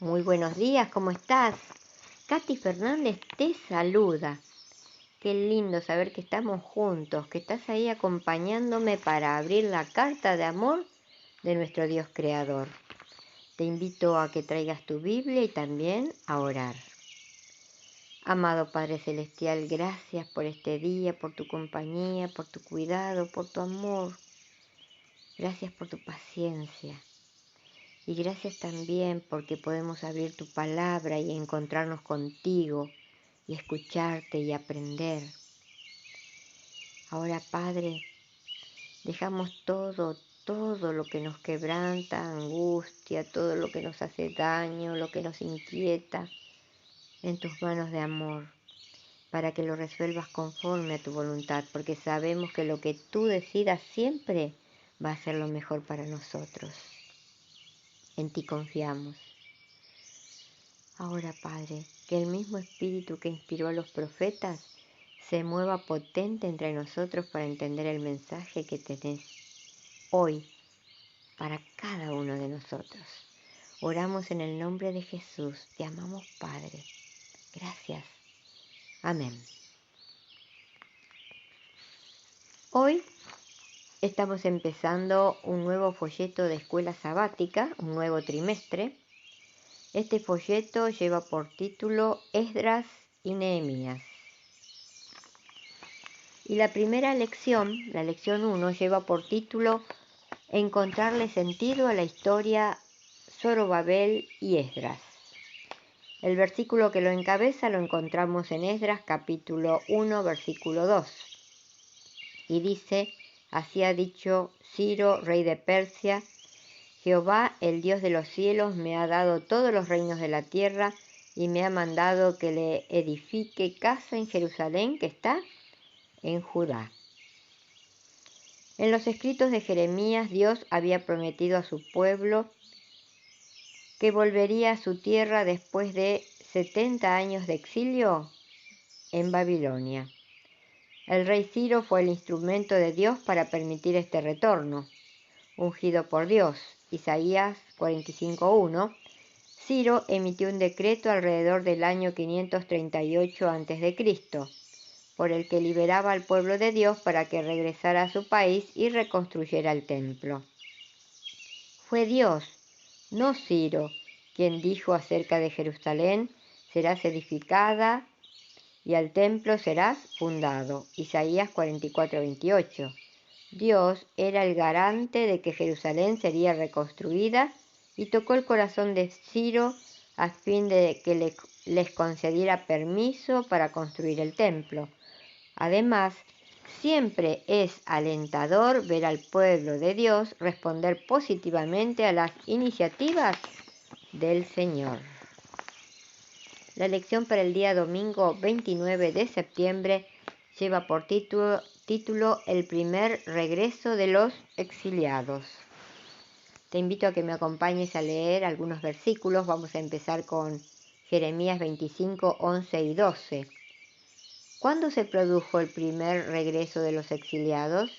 Muy buenos días, ¿cómo estás? Katy Fernández te saluda. Qué lindo saber que estamos juntos, que estás ahí acompañándome para abrir la carta de amor de nuestro Dios Creador. Te invito a que traigas tu Biblia y también a orar. Amado Padre Celestial, gracias por este día, por tu compañía, por tu cuidado, por tu amor. Gracias por tu paciencia. Y gracias también porque podemos abrir tu palabra y encontrarnos contigo y escucharte y aprender. Ahora, Padre, dejamos todo lo que nos quebranta, angustia, todo lo que nos hace daño, lo que nos inquieta, en tus manos de amor, para que lo resuelvas conforme a tu voluntad, porque sabemos que lo que tú decidas siempre va a ser lo mejor para nosotros. En ti confiamos. Ahora, Padre, que el mismo Espíritu que inspiró a los profetas se mueva potente entre nosotros para entender el mensaje que tenés hoy para cada uno de nosotros. Oramos en el nombre de Jesús. Te amamos, Padre. Gracias. Amén. Hoy estamos empezando un nuevo folleto de escuela sabática, un nuevo trimestre. Este folleto lleva por título Esdras y Nehemías. Y la primera lección, la lección 1, lleva por título Encontrarle sentido a la historia Zorobabel y Esdras. El versículo que lo encabeza lo encontramos en Esdras capítulo 1, versículo 2. Y dice, así ha dicho Ciro, rey de Persia, Jehová, el Dios de los cielos, me ha dado todos los reinos de la tierra y me ha mandado que le edifique casa en Jerusalén, que está en Judá. En los escritos de Jeremías, Dios había prometido a su pueblo que volvería a su tierra después de 70 años de exilio en Babilonia. El rey Ciro fue el instrumento de Dios para permitir este retorno, ungido por Dios. Isaías 45:1. Ciro emitió un decreto alrededor del año 538 a.C., por el que liberaba al pueblo de Dios para que regresara a su país y reconstruyera el templo. Fue Dios, no Ciro, quien dijo acerca de Jerusalén, serás edificada y al templo serás fundado. Isaías 44:28. Dios era el garante de que Jerusalén sería reconstruida y tocó el corazón de Ciro a fin de que les concediera permiso para construir el templo. Además, siempre es alentador ver al pueblo de Dios responder positivamente a las iniciativas del Señor. La lección para el día domingo 29 de septiembre lleva por título El primer regreso de los exiliados. Te invito a que me acompañes a leer algunos versículos. Vamos a empezar con Jeremías 25, 11 y 12. ¿Cuándo se produjo el primer regreso de los exiliados?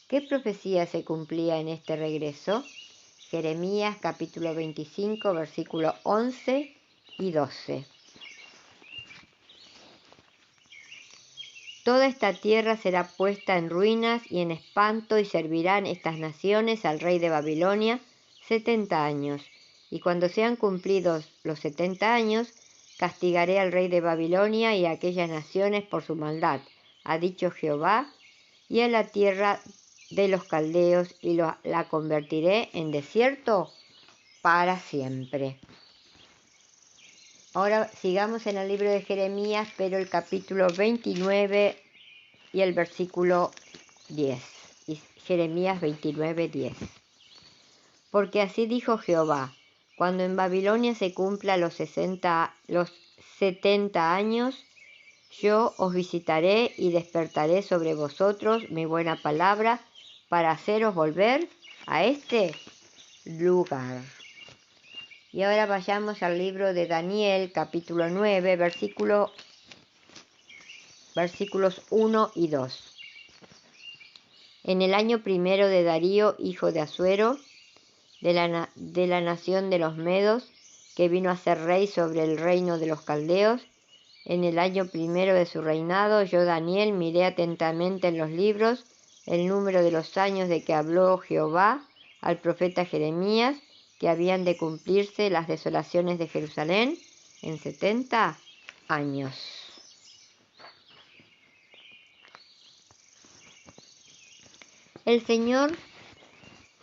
¿Qué profecía se cumplía en este regreso? Jeremías capítulo 25, versículos 11 y 12. Toda esta tierra será puesta en ruinas y en espanto, y servirán estas naciones al rey de Babilonia 70 años. Y cuando sean cumplidos los 70 años, castigaré al rey de Babilonia y a aquellas naciones por su maldad, ha dicho Jehová, y a la tierra de los caldeos, y la convertiré en desierto para siempre. Ahora sigamos en el libro de Jeremías, pero el capítulo 29 y el versículo 10. Jeremías 29, 10. Porque así dijo Jehová, cuando en Babilonia se cumpla los 70 años, yo os visitaré y despertaré sobre vosotros mi buena palabra para haceros volver a este lugar. Y ahora vayamos al libro de Daniel, capítulo 9, versículos 1 y 2. En el año primero de Darío, hijo de Asuero, de la nación de los Medos, que vino a ser rey sobre el reino de los caldeos. En el año primero de su reinado, yo, Daniel, miré atentamente en los libros el número de los años de que habló Jehová al profeta Jeremías, que habían de cumplirse las desolaciones de Jerusalén en 70 años. El Señor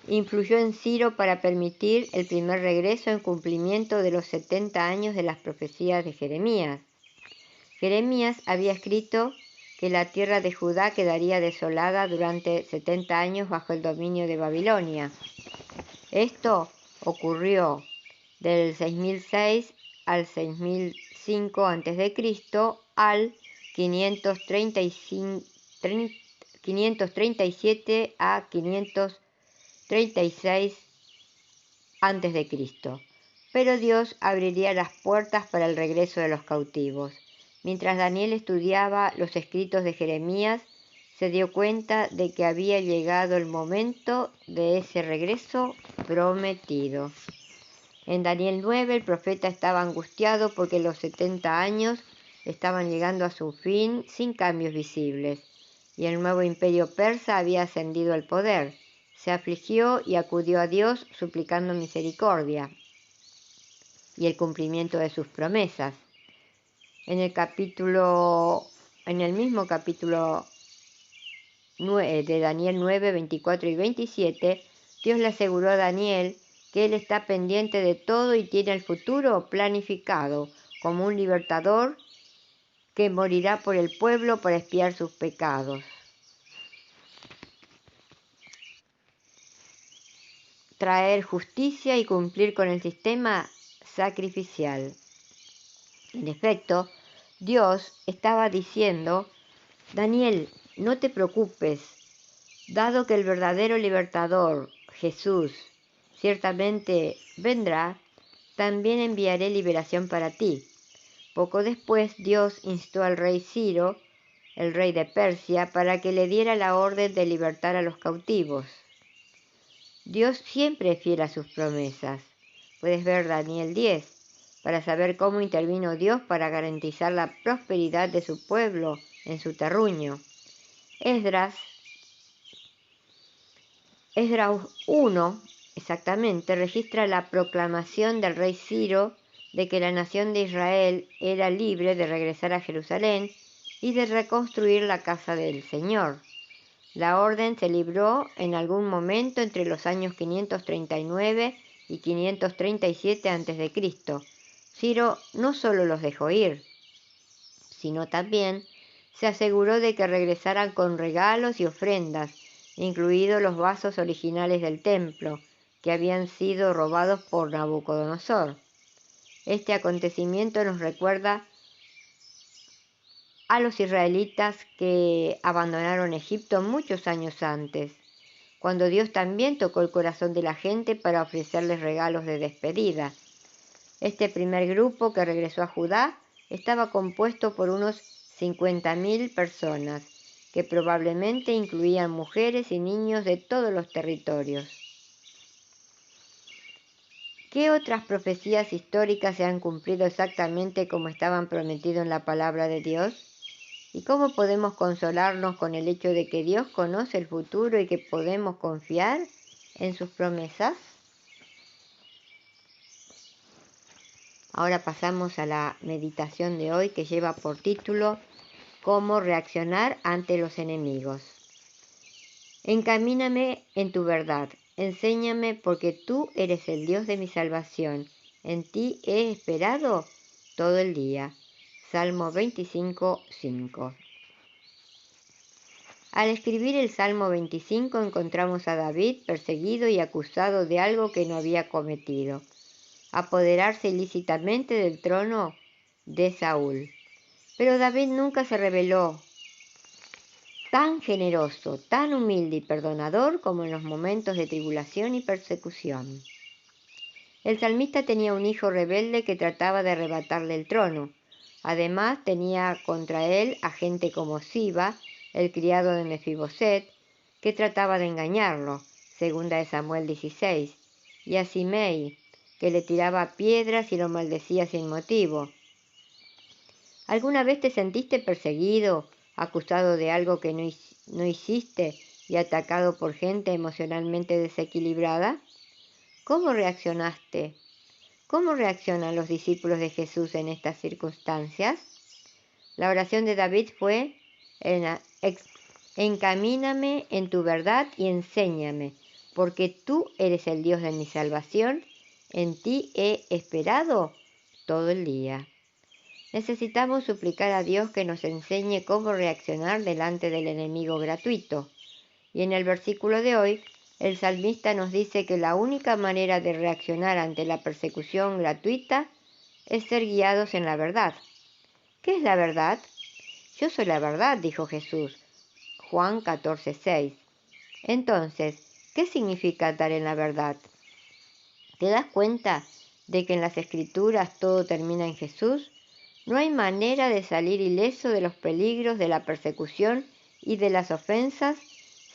influyó en Ciro para permitir el primer regreso en cumplimiento de los 70 años de las profecías de Jeremías. Jeremías había escrito que la tierra de Judá quedaría desolada durante 70 años bajo el dominio de Babilonia. Esto ocurrió del 6006 al 6005 a.C. al 537 a 536 a.C. Pero Dios abriría las puertas para el regreso de los cautivos. Mientras Daniel estudiaba los escritos de Jeremías, se dio cuenta de que había llegado el momento de ese regreso prometido. En Daniel 9, el profeta estaba angustiado porque los 70 años estaban llegando a su fin sin cambios visibles, y el nuevo imperio persa había ascendido al poder. Se afligió y acudió a Dios suplicando misericordia y el cumplimiento de sus promesas. En el mismo capítulo de Daniel 9, 24 y 27, Dios le aseguró a Daniel que Él está pendiente de todo y tiene el futuro planificado como un libertador que morirá por el pueblo para expiar sus pecados. Traer justicia y cumplir con el sistema sacrificial. En efecto, Dios estaba diciendo: Daniel, no te preocupes, dado que el verdadero libertador, Jesús, ciertamente vendrá, también enviaré liberación para ti. Poco después, Dios instó al rey Ciro, el rey de Persia, para que le diera la orden de libertar a los cautivos. Dios siempre es fiel a sus promesas. Puedes ver Daniel 10 para saber cómo intervino Dios para garantizar la prosperidad de su pueblo en su terruño. Esdras 1, exactamente, registra la proclamación del rey Ciro de que la nación de Israel era libre de regresar a Jerusalén y de reconstruir la casa del Señor. La orden se libró en algún momento entre los años 539 y 537 a.C. Ciro no solo los dejó ir, sino también se aseguró de que regresaran con regalos y ofrendas, incluidos los vasos originales del templo, que habían sido robados por Nabucodonosor. Este acontecimiento nos recuerda a los israelitas que abandonaron Egipto muchos años antes, cuando Dios también tocó el corazón de la gente para ofrecerles regalos de despedida. Este primer grupo que regresó a Judá estaba compuesto por unos 50.000 personas, que probablemente incluían mujeres y niños de todos los territorios. ¿Qué otras profecías históricas se han cumplido exactamente como estaban prometidos en la palabra de Dios? ¿Y cómo podemos consolarnos con el hecho de que Dios conoce el futuro y que podemos confiar en sus promesas? Ahora pasamos a la meditación de hoy, que lleva por título ¿Cómo reaccionar ante los enemigos? Encamíname en tu verdad, enséñame porque tú eres el Dios de mi salvación. En ti he esperado todo el día. Salmo 25, 5. Al escribir el Salmo 25 encontramos a David perseguido y acusado de algo que no había cometido: apoderarse ilícitamente del trono de Saúl. Pero David nunca se reveló tan generoso, tan humilde y perdonador como en los momentos de tribulación y persecución. El salmista tenía un hijo rebelde que trataba de arrebatarle el trono. Además, tenía contra él a gente como Siba, el criado de Mefiboset, que trataba de engañarlo, segunda de Samuel 16, y a Simei, que le tiraba piedras y lo maldecía sin motivo. ¿Alguna vez te sentiste perseguido, acusado de algo que no hiciste y atacado por gente emocionalmente desequilibrada? ¿Cómo reaccionaste? ¿Cómo reaccionan los discípulos de Jesús en estas circunstancias? La oración de David fue: encamíname en tu verdad y enséñame, porque tú eres el Dios de mi salvación, en ti he esperado todo el día. Necesitamos suplicar a Dios que nos enseñe cómo reaccionar delante del enemigo gratuito. Y en el versículo de hoy, el salmista nos dice que la única manera de reaccionar ante la persecución gratuita es ser guiados en la verdad. ¿Qué es la verdad? Yo soy la verdad, dijo Jesús. Juan 14:6. Entonces, ¿qué significa andar en la verdad? ¿Te das cuenta de que en las Escrituras todo termina en Jesús? No hay manera de salir ileso de los peligros de la persecución y de las ofensas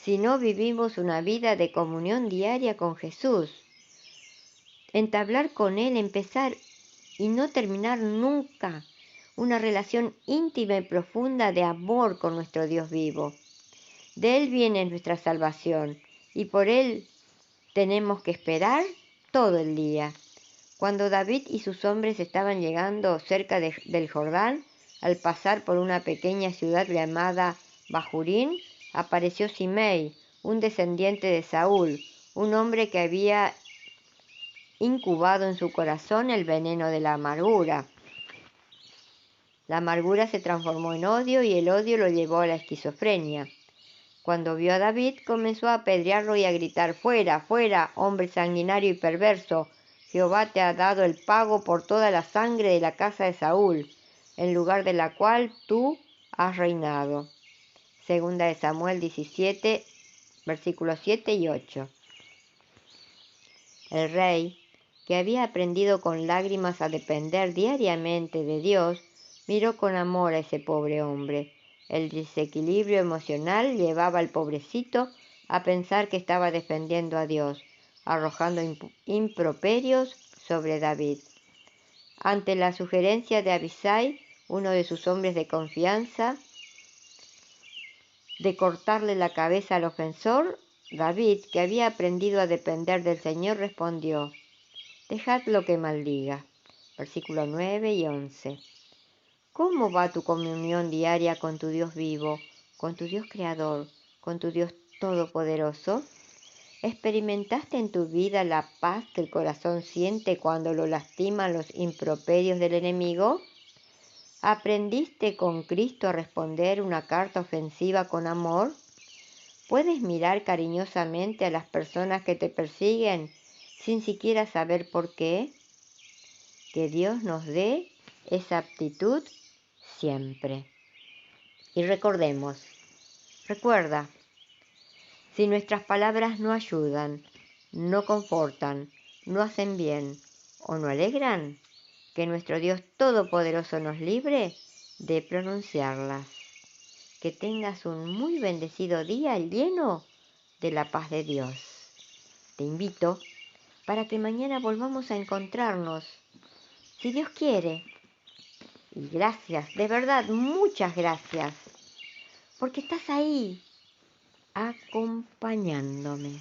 si no vivimos una vida de comunión diaria con Jesús. Entablar con Él, empezar y no terminar nunca una relación íntima y profunda de amor con nuestro Dios vivo. De Él viene nuestra salvación y por Él tenemos que esperar todo el día. Cuando David y sus hombres estaban llegando cerca del Jordán, al pasar por una pequeña ciudad llamada Bahurín, apareció Simei, un descendiente de Saúl, un hombre que había incubado en su corazón el veneno de la amargura. La amargura se transformó en odio y el odio lo llevó a la esquizofrenia. Cuando vio a David, comenzó a apedrearlo y a gritar: «Fuera, fuera, hombre sanguinario y perverso. Jehová te ha dado el pago por toda la sangre de la casa de Saúl, en lugar de la cual tú has reinado». Segunda de Samuel 17, versículos 7 y 8. El rey, que había aprendido con lágrimas a depender diariamente de Dios, miró con amor a ese pobre hombre. El desequilibrio emocional llevaba al pobrecito a pensar que estaba defendiendo a Dios, arrojando improperios sobre David. Ante la sugerencia de Abisai, uno de sus hombres de confianza, de cortarle la cabeza al ofensor, David, que había aprendido a depender del Señor, respondió: «Dejadlo que maldiga». Versículos 9 y 11. ¿Cómo va tu comunión diaria con tu Dios vivo, con tu Dios creador, con tu Dios todopoderoso? ¿Experimentaste en tu vida la paz que el corazón siente cuando lo lastiman los improperios del enemigo? ¿Aprendiste con Cristo a responder una carta ofensiva con amor? ¿Puedes mirar cariñosamente a las personas que te persiguen sin siquiera saber por qué? Que Dios nos dé esa aptitud siempre. Y recuerda, si nuestras palabras no ayudan, no confortan, no hacen bien o no alegran, que nuestro Dios Todopoderoso nos libre de pronunciarlas. Que tengas un muy bendecido día lleno de la paz de Dios. Te invito para que mañana volvamos a encontrarnos, si Dios quiere. Y gracias, de verdad, muchas gracias, porque estás ahí acompañándome.